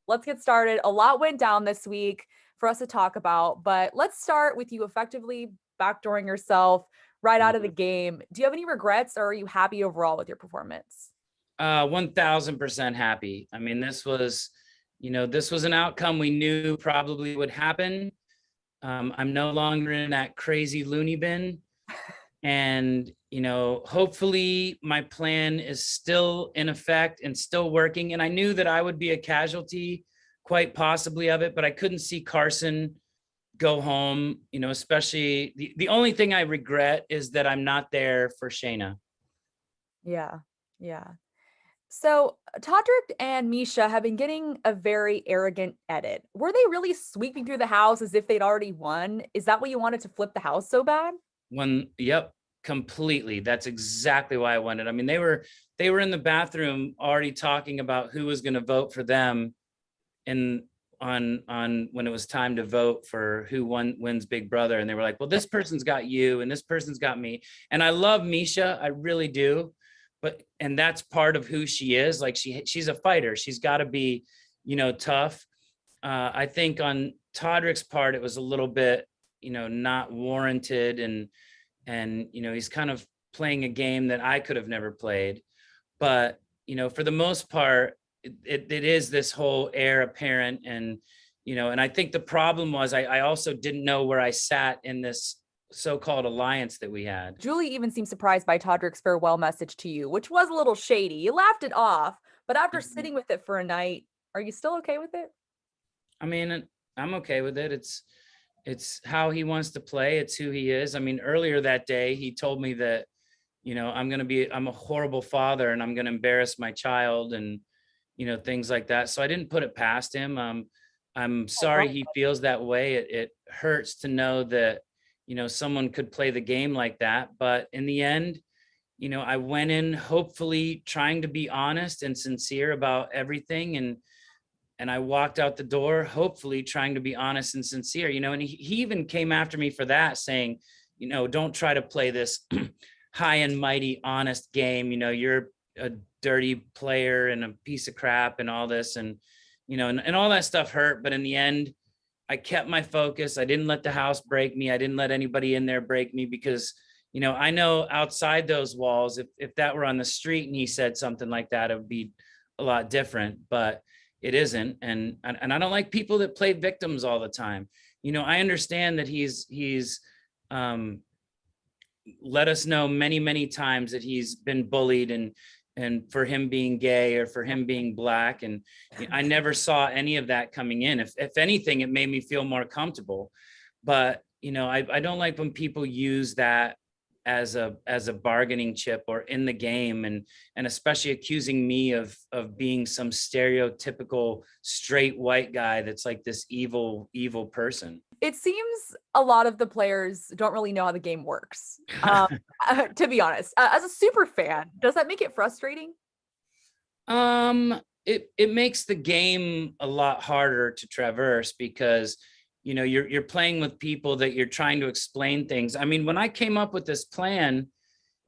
let's get started. A lot went down this week for us to talk about, but let's start with you effectively backdooring yourself right out of the Mhm. game. Do you have any regrets or are you happy overall with your performance? 1000% happy. I mean, this was an outcome we knew probably would happen. I'm no longer in that crazy loony bin. And, hopefully my plan is still in effect and still working. And I knew that I would be a casualty, quite possibly, of it, but I couldn't see Carson go home, especially the only thing I regret is that I'm not there for Shayna. Yeah. Yeah. So Todrick and Misha have been getting a very arrogant edit. Were they really sweeping through the house as if they'd already won? Is that what you wanted to flip the house so bad? Yep, completely. That's exactly why I wanted. I mean, they were in the bathroom already talking about who was going to vote for them in on when it was time to vote for who wins Big Brother, and they were like, well, this person's got you and this person's got me. And I love Misha, I really do, and that's part of who she is. Like, she's a fighter, she's got to be, tough. I think on Todrick's part it was a little bit, not warranted, and he's kind of playing a game that I could have never played. But for the most part, it is this whole heir apparent. And and I think the problem was I also didn't know where I sat in this so-called alliance that we had. Julie even seemed surprised by Todrick's farewell message to you, which was a little shady. You laughed it off, but after Mhm. sitting with it for a night, are you still okay with it? I mean, I'm okay with it. It's how he wants to play, it's who he is. I mean, earlier that day he told me that I'm a horrible father and I'm going to embarrass my child, and things like that. So I didn't put it past him. I'm Oh, sorry well, he feels that way. It hurts to know that, someone could play the game like that. But in the end, I went in hopefully trying to be honest and sincere about everything. And I walked out the door, hopefully trying to be honest and sincere, and he even came after me for that, saying, don't try to play this high and mighty, honest game. You're a dirty player and a piece of crap and all this. And, and all that stuff hurt. But in the end, I kept my focus. I didn't let the house break me. I didn't let anybody in there break me, because, I know outside those walls, if that were on the street and he said something like that, it would be a lot different. But it isn't. And I don't like people that play victims all the time. I understand that he's um, let us know many, many times that he's been bullied, and for him being gay or for him being black. And I never saw any of that coming in. If anything, it made me feel more comfortable. But I don't like when people use that as a bargaining chip or in the game, and especially accusing me of being some stereotypical straight white guy that's like this evil person. it seems a lot of the players don't really know how the game works. To be honest, as a super fan, does that make it frustrating? It makes the game a lot harder to traverse, because you're playing with people that you're trying to explain things. I mean, when I came up with this plan,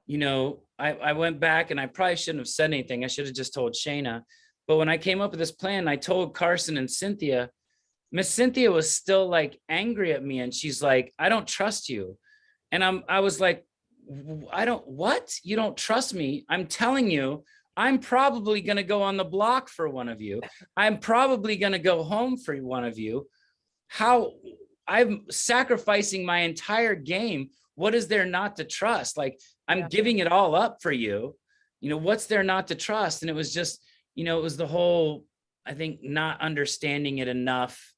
I went back and I probably shouldn't have said anything. I should have just told Shayna. But when I came up with this plan, I told Carson and Cynthia. Miss Cynthia was still like angry at me, and she's like, I don't trust you. And I was like, I don't, what? You don't trust me? I'm telling you, I'm probably going to go on the block for one of you. I'm probably going to go home for one of you. How? I'm sacrificing my entire game. What is there not to trust? Like, I'm Yeah. giving it all up for you. What's there not to trust? And it was just, it was the whole, I think, not understanding it enough,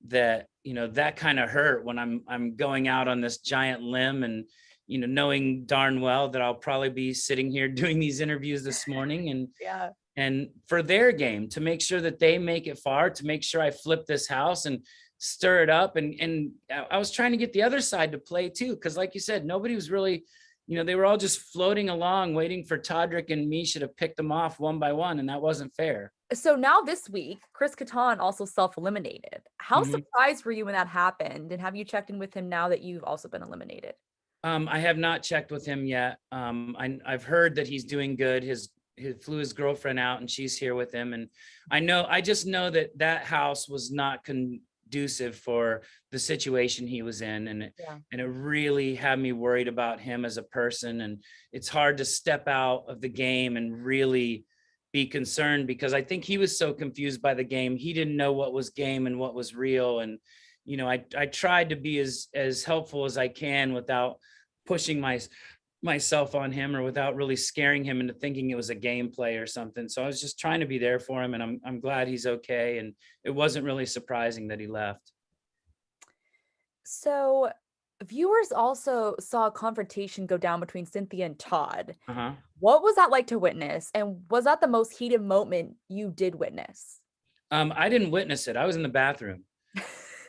that that kind of hurt when I'm going out on this giant limb, and knowing darn well that I'll probably be sitting here doing these interviews this morning, Yeah. and for their game, to make sure that they make it far, to make sure I flip this house and stir it up. And I was trying to get the other side to play too, because like you said, nobody was really, they were all just floating along waiting for Todrick and Misha to pick them off one by one, and that wasn't fair. So now this week, Chris Kattan also self-eliminated. How Mhm. surprised were you when that happened? And have you checked in with him now that you've also been eliminated? I have not checked with him yet. I've heard that he's doing good. His he flew his girlfriend out and she's here with him. And I just know that that house was not conducive for the situation he was in. Yeah. And it really had me worried about him as a person. And it's hard to step out of the game and really be concerned, because I think he was so confused by the game. He didn't know what was game and what was real. And, I tried to be as helpful as I can without pushing myself on him, or without really scaring him into thinking it was a gameplay or something. So I was just trying to be there for him, and I'm glad he's okay. And it wasn't really surprising that he left. So, viewers also saw a confrontation go down between Cynthia and Todd. Uh-huh. What was that like to witness? And was that the most heated moment you did witness? I didn't witness it. I was in the bathroom.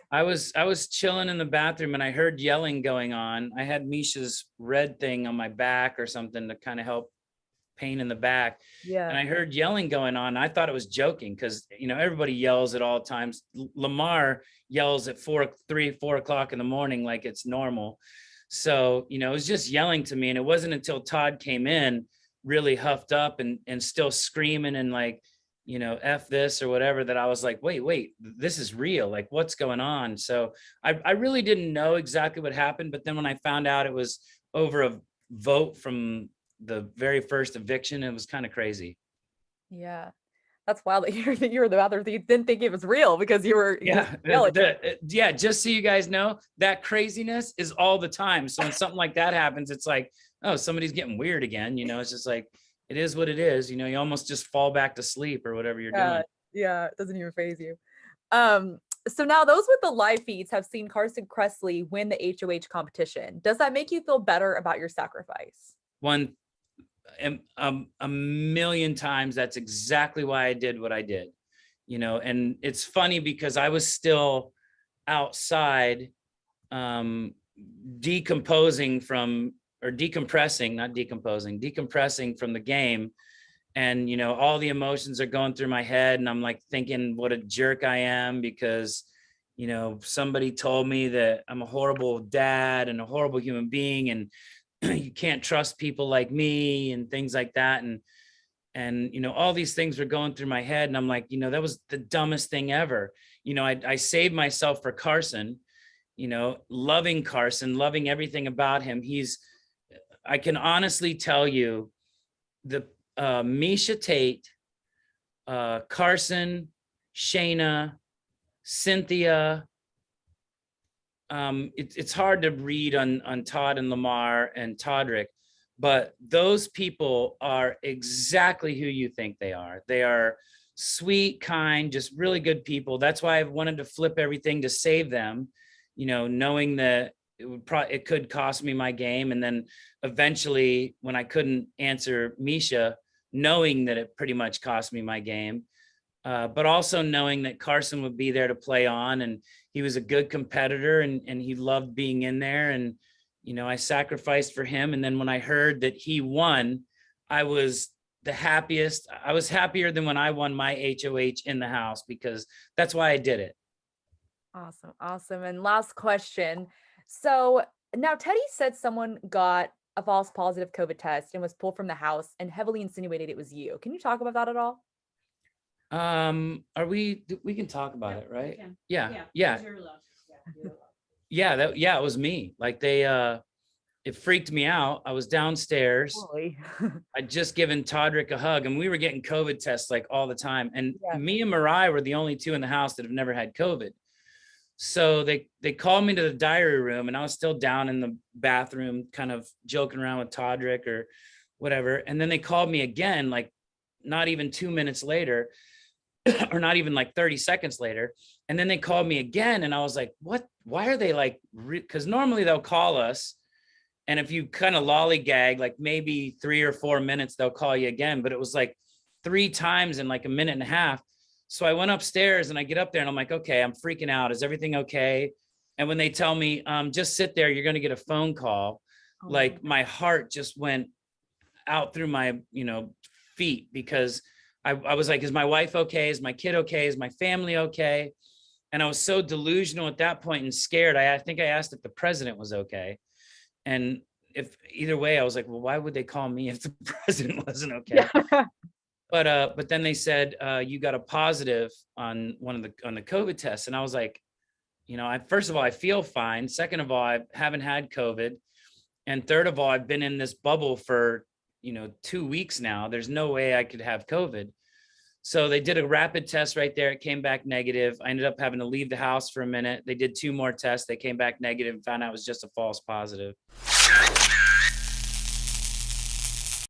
I was chilling in the bathroom, and I heard yelling going on. I had Misha's red thing on my back or something to kind of help pain in the back. And Yeah. I heard yelling going on. I thought it was joking, because everybody yells at all times. Lamar yells at 4 o'clock in the morning like it's normal. So it was just yelling to me. And it wasn't until Todd came in really huffed up and still screaming and like, F this or whatever, that I was like, wait, this is real. Like, what's going on? So I really didn't know exactly what happened. But then when I found out it was over a vote from the very first eviction, it was kind of crazy. Yeah. That's wild that you were in the bathroom. You didn't think it was real because you were Yeah. yelling. Yeah. Just so you guys know, that craziness is all the time. So when something like that happens, it's like, oh, somebody's getting weird again. It's just like, it is what it is. You almost just fall back to sleep or whatever you're Yeah. doing. Yeah. It doesn't even phase you. So now those with the live feeds have seen Carson Kressley win the HOH competition. Does that make you feel better about your sacrifice? One, a million times, that's exactly why I did what I did. And it's funny because I was still outside, decomposing from, or decompressing, not decomposing, decompressing from the game. And, all the emotions are going through my head, and I'm like thinking what a jerk I am because, somebody told me that I'm a horrible dad and a horrible human being, and you can't trust people like me and things like that. And all these things were going through my head, and I'm like, that was the dumbest thing ever. I saved myself for Carson, loving Carson, loving everything about him. I can honestly tell you, the Misha Tate, Carson, Shayna, Cynthia. It's hard to read on Todd and Lamar and Todrick, but those people are exactly who you think they are. They are sweet, kind, just really good people. That's why I've wanted to flip everything to save them, knowing that it could cost me my game. And then eventually, when I couldn't answer Misha, knowing that it pretty much cost me my game, but also knowing that Carson would be there to play on, and he was a good competitor, and he loved being in there. And, I sacrificed for him. And then when I heard that he won, I was the happiest. I was happier than when I won my HOH in the house, because that's why I did it. Awesome. Awesome. And last question. So now Teddy said someone got a false positive COVID test and was pulled from the house and heavily insinuated it was you. Can you talk about that at all? We can talk about it, right? Yeah. Yeah. You're allowed to. Yeah, you're allowed. Yeah, it was me. Like it freaked me out. I was downstairs. Holy. I'd just given Todrick a hug, and we were getting COVID tests like all the time. And Yeah. me and Mariah were the only two in the house that have never had COVID. So they called me to the diary room, and I was still down in the bathroom, kind of joking around with Todrick or whatever. And then they called me again, like not even 2 minutes later, or not even like 30 seconds later. And then they called me again, and I was like, what? Why are they like, because normally they'll call us, and if you kind of lollygag, like maybe 3 or 4 minutes, they'll call you again. But it was like 3 times in like a minute and a half. So I went upstairs, and I get up there, and I'm like, okay, I'm freaking out. Is everything okay? And when they tell me, just sit there, you're going to get a phone call. Oh, Like my heart just went out through my, feet, because I was like, is my wife okay? Is my kid okay? Is my family okay? And I was so delusional at that point and scared. I think I asked if the president was okay. And if either way, I was like, well, why would they call me if the president wasn't okay? Yeah. But then they said, you got a positive on on the COVID test. And I was like, first of all, I feel fine. Second of all, I haven't had COVID. And third of all, I've been in this bubble for, 2 weeks now. There's no way I could have COVID. So they did a rapid test right there. It came back negative. I ended up having to leave the house for a minute. They did 2 more tests. They came back negative and found out it was just a false positive.